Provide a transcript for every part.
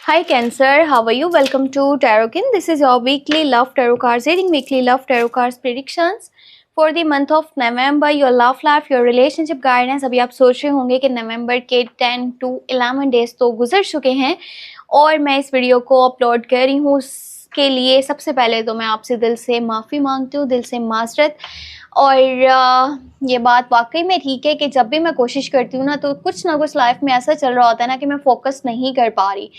Hi Cancer, how are you? Welcome to Tarotkin. This is your weekly love tarot cards reading, weekly love tarot cards predictions for the month of November. Your love life, your relationship guidance. अभी आप सोच रहे होंगे कि नवंबर के 10 to 11 days तो गुजर चुके हैं और मैं इस वीडियो को अपलोड कर रही हूँ। उसके लिए सबसे पहले तो मैं आपसे दिल से माफ़ी मांगती हूँ, दिल से माजरत। और ये बात वाकई में ठीक है कि जब भी मैं कोशिश करती हूँ ना तो कुछ ना कुछ लाइफ में ऐसा चल रहा होता है ना कि मैं फोकस नहीं कर पा रही।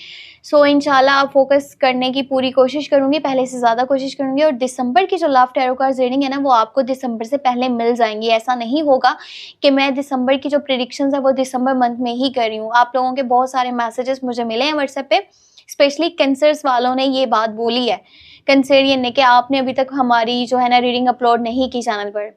सो इंशाल्लाह फोकस करने की पूरी कोशिश करूँगी, पहले से ज़्यादा कोशिश करूँगी। और दिसंबर की जो लव टैरो कार्ड्स रीडिंग है ना वो आपको दिसंबर से पहले मिल जाएंगी। ऐसा नहीं होगा कि मैं दिसंबर की जो प्रेडिक्शंस है वो दिसंबर मंथ में ही कर रही हूँ। आप लोगों के बहुत सारे मैसेजेस मुझे मिले हैं व्हाट्सएप पे, स्पेशली कैंसर्स वालों ने ये बात बोली है, कैंसरियन ने, कि आपने अभी तक हमारी जो है ना रीडिंग अपलोड नहीं की चैनल पर।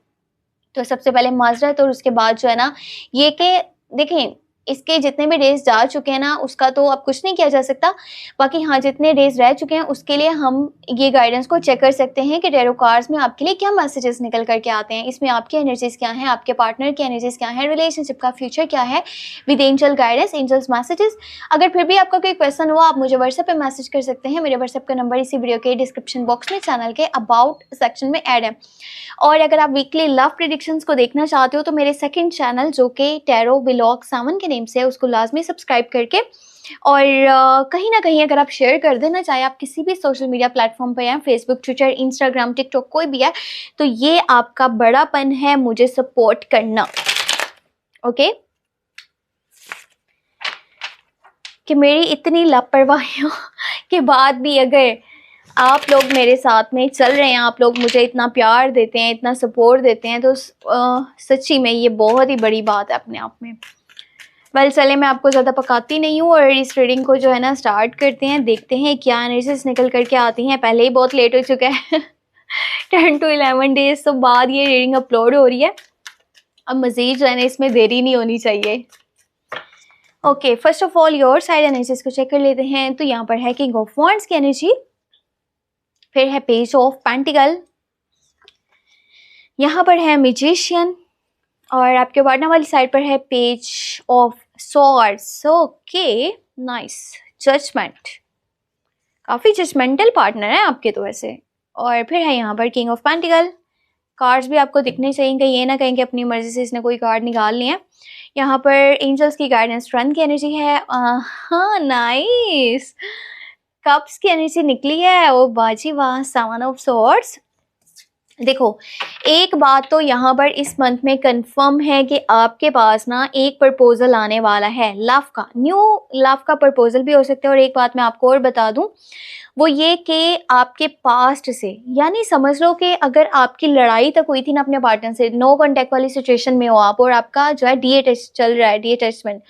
तो सबसे पहले माजरत। और उसके बाद जो है ना ये कि देखें इसके जितने भी डेज जा चुके हैं ना उसका तो अब कुछ नहीं किया जा सकता। बाकी हाँ, जितने डेज रह चुके हैं उसके लिए हम ये गाइडेंस को चेक कर सकते हैं कि टैरो कार्ड्स में आपके लिए क्या मैसेजेस निकल करके आते हैं। इसमें आपकी एनर्जीज क्या हैं, आपके पार्टनर की एनर्जीज क्या है, रिलेशनशिप का फ्यूचर क्या है with angel guidance, angels messages. अगर फिर भी आपका कोई क्वेश्चन हुआ आप मुझे व्हाट्सएप पे मैसेज कर सकते हैं। मेरे व्हाट्सएप का नंबर इसी वीडियो के डिस्क्रिप्शन बॉक्स में चैनल के अबाउट सेक्शन में ऐड है। और अगर आप वीकली लव प्रेडिक्शंस को देखना चाहते हो तो मेरे सेकंड चैनल जो कि टैरो व्लॉग 7 के नेम से है उसको लाजमी सब्सक्राइब करके और कहीं ना कहीं अगर आप शेयर कर देना, चाहे आप किसी भी सोशल मीडिया प्लेटफॉर्म पर हैं, फेसबुक, ट्विटर, इंस्टाग्राम, टिकटॉक, कोई भी है, तो ये आपका बड़ापन है मुझे सपोर्ट करना। ओके कि मेरी इतनी लापरवाहियों के बाद भी अगर आप लोग मेरे साथ में चल रहे हैं, आप लोग मुझे इतना प्यार देते हैं, इतना सपोर्ट देते हैं, तो सच्ची में ये बहुत ही बड़ी बात है अपने आप में। वेल चले, मैं आपको ज़्यादा पकाती नहीं हूँ और इस रीडिंग को जो है ना स्टार्ट करते हैं। देखते हैं क्या एनर्जीज निकल करके आती हैं। पहले ही बहुत लेट हो चुका है 10 to 11 डेज तो बाद ये रीडिंग अपलोड हो रही है। अब मज़ीद जो है ना इसमें देरी नहीं होनी चाहिए। Okay, first of all your side energies को चेक कर लेते हैं। तो यहाँ पर है किंग ऑफ वॉन्ड्स की एनर्जी, फिर है पेज ऑफ पेंटिकल, यहाँ पर है मैजिशियन और आपके पार्टनर वाली साइड पर है page of swords. Okay nice, judgement, काफ़ी जजमेंटल पार्टनर है आपके तो वैसे। और फिर है यहाँ पर किंग ऑफ पेंटिकल। कार्ड्स भी आपको दिखने चाहिए, कहीं ये ना कहीं कि अपनी मर्जी से इसने कोई कार्ड निकाल लिया है। यहाँ पर एंजल्स की गाइडेंस, स्ट्रेंथ की एनर्जी है। हाँ नाइस, कप्स की एनर्जी निकली है। ओ बाजी वाह, 7 ऑफ सॉर्ड्स। देखो एक बात तो यहाँ पर इस मंथ में कंफर्म है कि आपके पास ना एक प्रपोजल आने वाला है, लव का, न्यू लव का प्रपोजल भी हो सकता है। और एक बात मैं आपको और बता दूं, वो ये कि आपके पास्ट से, यानी समझ लो कि अगर आपकी लड़ाई तक हुई थी ना अपने पार्टनर से, नो कॉन्टैक्ट वाली सिचुएशन में हो आप और आपका जो है डीअटैच चल रहा है, डीअटैचमेंट,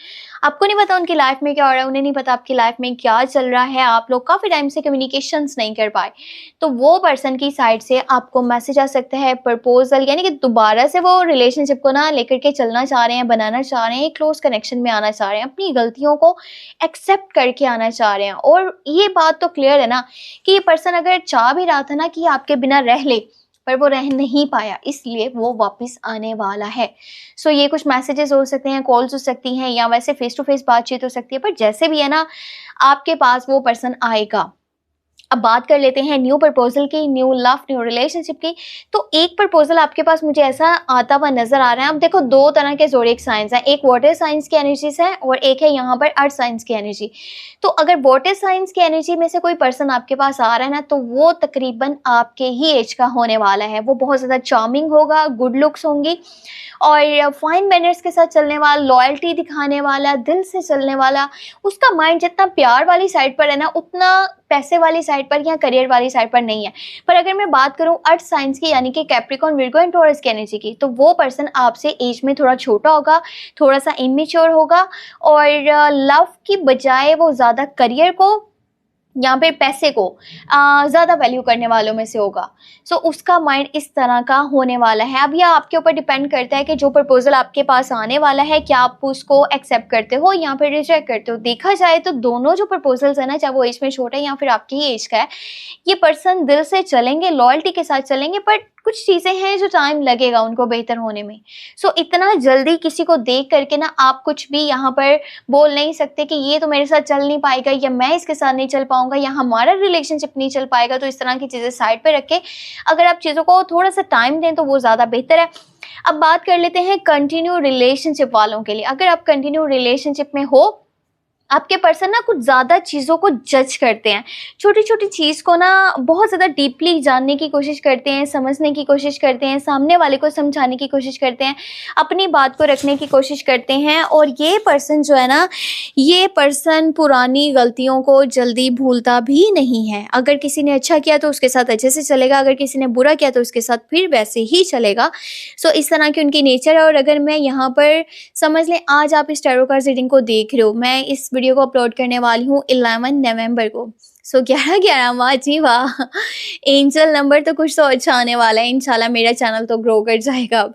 आपको नहीं पता उनकी लाइफ में क्या हो रहा है, उन्हें नहीं पता आपकी लाइफ में क्या चल रहा है, आप लोग काफ़ी टाइम से कम्युनिकेशंस नहीं कर पाए, तो वो पर्सन की साइड से आपको मैसेज आ सकता है, प्रपोजल, यानी कि दोबारा से वो रिलेशनशिप को ना लेकर के चलना चाह रहे हैं, बनाना चाह रहे हैं, क्लोज कनेक्शन में आना चाह रहे हैं, अपनी गलतियों को एक्सेप्ट करके आना चाह रहे हैं। और ये बात तो क्लियर है ना कि ये पर्सन अगर चाह भी रहा था ना कि आपके बिना रह ले, पर वो रह नहीं पाया, इसलिए वो वापस आने वाला है। सो ये कुछ मैसेजेस हो सकते हैं, कॉल्स हो सकती हैं, या वैसे फेस टू फेस बातचीत हो सकती है, पर जैसे भी है ना आपके पास वो पर्सन आएगा। अब बात कर लेते हैं न्यू प्रपोजल की, न्यू लव, न्यू रिलेशनशिप की। तो एक प्रपोजल आपके पास मुझे ऐसा आता हुआ नजर आ रहा है। अब देखो दो तरह के ज़ोडिएक साइंस हैं, एक वाटर साइंस की एनर्जीज है और एक है यहाँ पर अर्थ साइंस की एनर्जी। तो अगर वाटर साइंस की एनर्जी में से कोई पर्सन आपके पास आ रहा है ना तो वो तकरीबन आपके ही एज का होने वाला है। वो बहुत ज़्यादा चार्मिंग होगा, गुड लुक्स होंगी और फाइन मैनर्स के साथ चलने वाला, लॉयल्टी दिखाने वाला, दिल से चलने वाला। उसका माइंड जितना प्यार वाली साइड पर है ना उतना पैसे वाली साइड पर या करियर वाली साइड पर नहीं है। पर अगर मैं बात करूं अर्थ साइंस की, यानी कि कैप्रिकॉर्न, विर्गो एंड टॉरस की एनर्जी की, तो वो पर्सन आपसे एज में थोड़ा छोटा होगा, थोड़ा सा इमेच्योर होगा और लव की बजाय वो ज़्यादा करियर को यहाँ पे पैसे को ज़्यादा वैल्यू करने वालों में से होगा। सो उसका माइंड इस तरह का होने वाला है। अब यह आपके ऊपर डिपेंड करता है कि जो प्रपोजल आपके पास आने वाला है क्या आप उसको एक्सेप्ट करते हो या फिर रिजेक्ट करते हो। देखा जाए तो दोनों जो प्रपोजल्स है ना, चाहे वो एज में छोटा है या फिर आपकी ही एज का है, ये पर्सन दिल से चलेंगे, लॉयल्टी के साथ चलेंगे, बट कुछ चीज़ें हैं जो टाइम लगेगा उनको बेहतर होने में। सो इतना जल्दी किसी को देख करके ना आप कुछ भी यहाँ पर बोल नहीं सकते कि ये तो मेरे साथ चल नहीं पाएगा, या मैं इसके साथ नहीं चल पाऊंगा, या हमारा रिलेशनशिप नहीं चल पाएगा। तो इस तरह की चीज़ें साइड पे रख के अगर आप चीज़ों को थोड़ा सा टाइम दें तो वो ज़्यादा बेहतर है। अब बात कर लेते हैं कंटिन्यू रिलेशनशिप वालों के लिए। अगर आप कंटिन्यू रिलेशनशिप में हो, आपके पर्सन ना कुछ ज़्यादा चीज़ों को जज करते हैं, छोटी छोटी चीज़ को ना बहुत ज़्यादा डीपली जानने की कोशिश करते हैं, समझने की कोशिश करते हैं, सामने वाले को समझाने की कोशिश करते हैं, अपनी बात को रखने की कोशिश करते हैं। और ये पर्सन जो है ना, ये पर्सन पुरानी गलतियों को जल्दी भूलता भी नहीं है। अगर किसी ने अच्छा किया तो उसके साथ अच्छे से चलेगा, अगर किसी ने बुरा किया तो उसके साथ फिर वैसे ही चलेगा। सो इस तरह की उनकी नेचर है। और अगर मैं यहाँ पर समझ लें, आज आप इस टैरो कार्ड रीडिंग को देख रहे हो, मैं इस वीडियो को अपलोड करने वाली हूँ 11 नवंबर को। सो 11/11 वाह जी वाह, एंजल नंबर तो कुछ तो अच्छा आने वाला है इंशाल्लाह। मेरा चैनल तो ग्रो कर जाएगा अब।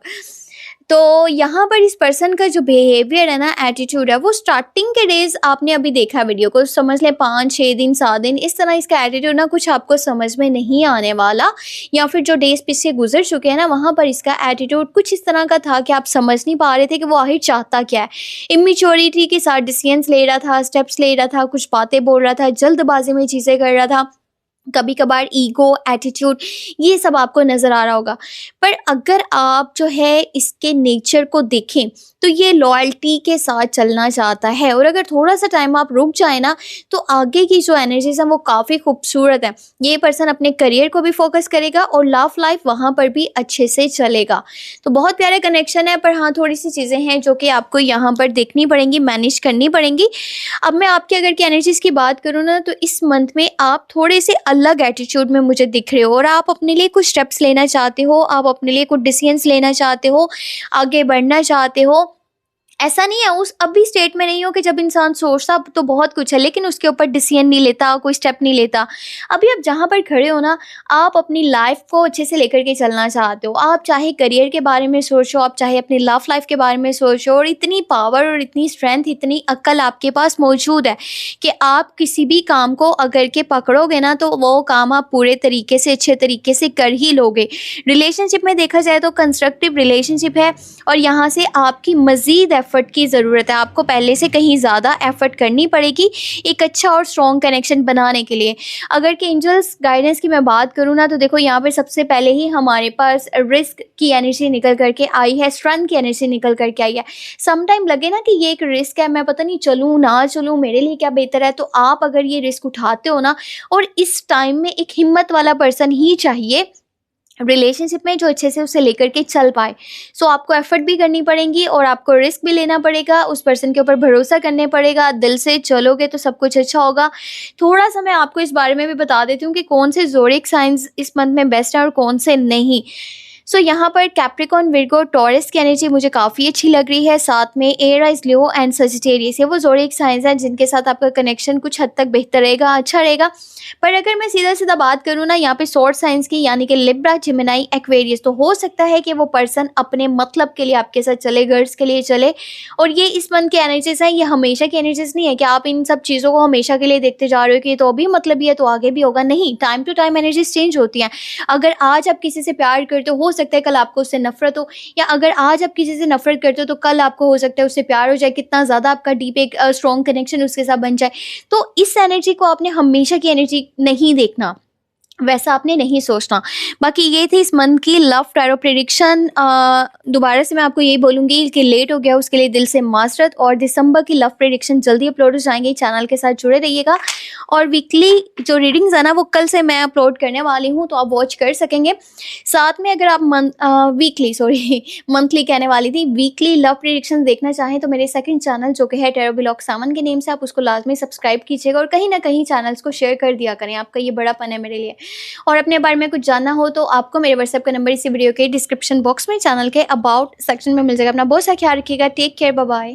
तो यहाँ पर इस पर्सन का जो बिहेवियर है ना, एटीट्यूड है, वो स्टार्टिंग के डेज आपने अभी देखा वीडियो को, समझ लें 5-6 दिन 7 दिन, इस तरह इसका एटीट्यूड ना कुछ आपको समझ में नहीं आने वाला। या फिर जो डेज पीछे गुजर चुके हैं ना, वहाँ पर इसका एटीट्यूड कुछ इस तरह का था कि आप समझ नहीं पा रहे थे कि वो आखिर चाहता क्या है। इमेच्योरिटी के साथ डिसीजंस ले रहा था, स्टेप्स ले रहा था, कुछ बातें बोल रहा था, जल्दबाजी में चीज़ें कर रहा था, कभी कभार ईगो, एटीट्यूड, ये सब आपको नज़र आ रहा होगा। पर अगर आप जो है इसके नेचर को देखें तो ये लॉयल्टी के साथ चलना चाहता है। और अगर थोड़ा सा टाइम आप रुक जाए ना, तो आगे की जो एनर्जीज है वो काफ़ी खूबसूरत है। ये पर्सन अपने करियर को भी फोकस करेगा और लव लाइफ वहाँ पर भी अच्छे से चलेगा। तो बहुत प्यारे कनेक्शन है। पर हाँ, थोड़ी सी चीज़ें हैं जो कि आपको यहाँ पर देखनी पड़ेंगी, मैनेज करनी पड़ेंगी। अब मैं आपकी अगर की एनर्जीज की बात करूँ ना, तो इस मंथ में आप थोड़े से अलग एटीट्यूड में मुझे दिख रहे हो, और आप अपने लिए कुछ स्टेप्स लेना चाहते हो, आप अपने लिए कुछ डिसीजंस लेना चाहते हो, आगे बढ़ना चाहते हो। ऐसा नहीं है, उस अभी स्टेट में नहीं हो कि जब इंसान सोचता तो बहुत कुछ है लेकिन उसके ऊपर डिसीजन नहीं लेता, कोई स्टेप नहीं लेता। अभी आप जहाँ पर खड़े हो ना, आप अपनी लाइफ को अच्छे से लेकर के चलना चाहते हो। आप चाहे करियर के बारे में सोचो, आप चाहे अपनी लव लाइफ के बारे में सोचो, और इतनी पावर और इतनी स्ट्रेंथ, इतनी अक्ल आपके पास मौजूद है कि आप किसी भी काम को अगर के पकड़ोगे ना, तो वो काम आप पूरे तरीके से, अच्छे तरीके से कर ही लोगे। रिलेशनशिप में देखा जाए तो कंस्ट्रक्टिव रिलेशनशिप है, और यहाँ से आपकी मज़ीद एफर्ट की ज़रूरत है। आपको पहले से कहीं ज़्यादा एफर्ट करनी पड़ेगी एक अच्छा और स्ट्रॉन्ग कनेक्शन बनाने के लिए। अगर कि एंजल्स गाइडेंस की मैं बात करूँ ना, तो देखो यहाँ पर सबसे पहले ही हमारे पास रिस्क की एनर्जी निकल करके आई है, स्ट्रेंथ की एनर्जी निकल करके आई है। समटाइम लगे ना कि ये एक रिस्क है, मैं पता नहीं चलूँ ना चलूँ, मेरे लिए क्या बेहतर है, तो आप अगर ये रिस्क उठाते हो ना, और इस टाइम में एक हिम्मत वाला पर्सन ही चाहिए रिलेशनशिप में जो अच्छे से उसे लेकर के चल पाए। सो आपको एफर्ट भी करनी पड़ेंगी और आपको रिस्क भी लेना पड़ेगा, उस पर्सन के ऊपर भरोसा करने पड़ेगा। दिल से चलोगे तो सब कुछ अच्छा होगा। थोड़ा सा मैं आपको इस बारे में भी बता देती हूँ कि कौन से ज़ोडिएक साइंस इस मंथ में बेस्ट है और कौन से नहीं। सो यहाँ पर कैप्रिकॉर्न, विर्गो, टॉरस की एनर्जी मुझे काफ़ी अच्छी लग रही है। साथ में एराइज, लियो एंड सजिटेरियस, ये वो ज़ोडिएक साइंस हैं जिनके साथ आपका कनेक्शन कुछ हद तक बेहतर रहेगा, अच्छा रहेगा। पर अगर मैं सीधा सीधा बात करूँ ना यहाँ पे सॉर्ड साइंस की, यानी कि लिब्रा, जेमिनी, एक्वेरियस, तो हो सकता है कि वो पर्सन अपने मतलब के लिए आपके साथ चले, गर्ल्स के लिए चले। और ये इस मंथ की एनर्जीज हैं, ये हमेशा की एनर्जीज नहीं है कि आप इन सब चीज़ों को हमेशा के लिए देखते जा रहे हो कि ये तो अभी मतलब ही है तो आगे भी होगा। नहीं, time to time energies change होती हैं। अगर आज आप किसी से प्यार करते हो सकता है कल आपको उससे नफरत हो, या अगर आज आप किसी से नफरत करते हो तो कल आपको हो सकता है उससे प्यार हो जाए, कितना ज़्यादा आपका डीप एक स्ट्रॉन्ग कनेक्शन उसके साथ बन जाए। तो इस एनर्जी को आपने हमेशा की एनर्जी नहीं देखना, वैसा आपने नहीं सोचना। बाकी ये थी इस मंथ की लव टैरो प्रेडिक्शन। दोबारा से मैं आपको यही बोलूँगी कि लेट हो गया उसके लिए दिल से माजरत। और दिसंबर की लव प्रेडिक्शन जल्दी अपलोड हो जाएंगे, चैनल के साथ जुड़े रहिएगा। और वीकली जो रीडिंग्स है ना, वो कल से मैं अपलोड करने वाली हूँ, तो आप वॉच कर सकेंगे। साथ में अगर आप मंथली कहने वाली थी, वीकली लव प्रेडिक्शन देखना चाहें तो मेरे सेकंड चैनल जो कि है टैरो व्लॉग सावन के नेम से, आप उसको लाजमी सब्सक्राइब कीजिएगा और कहीं ना कहीं चैनल्स को शेयर कर दिया करें। आपका ये बड़ापन है मेरे लिए। और अपने बारे में कुछ जानना हो तो आपको मेरे व्हाट्सएप का नंबर इसी वीडियो के डिस्क्रिप्शन बॉक्स में, चैनल के अबाउट सेक्शन में मिल जाएगा। अपना बहुत सा ख्याल रखिएगा। Take care, bye bye.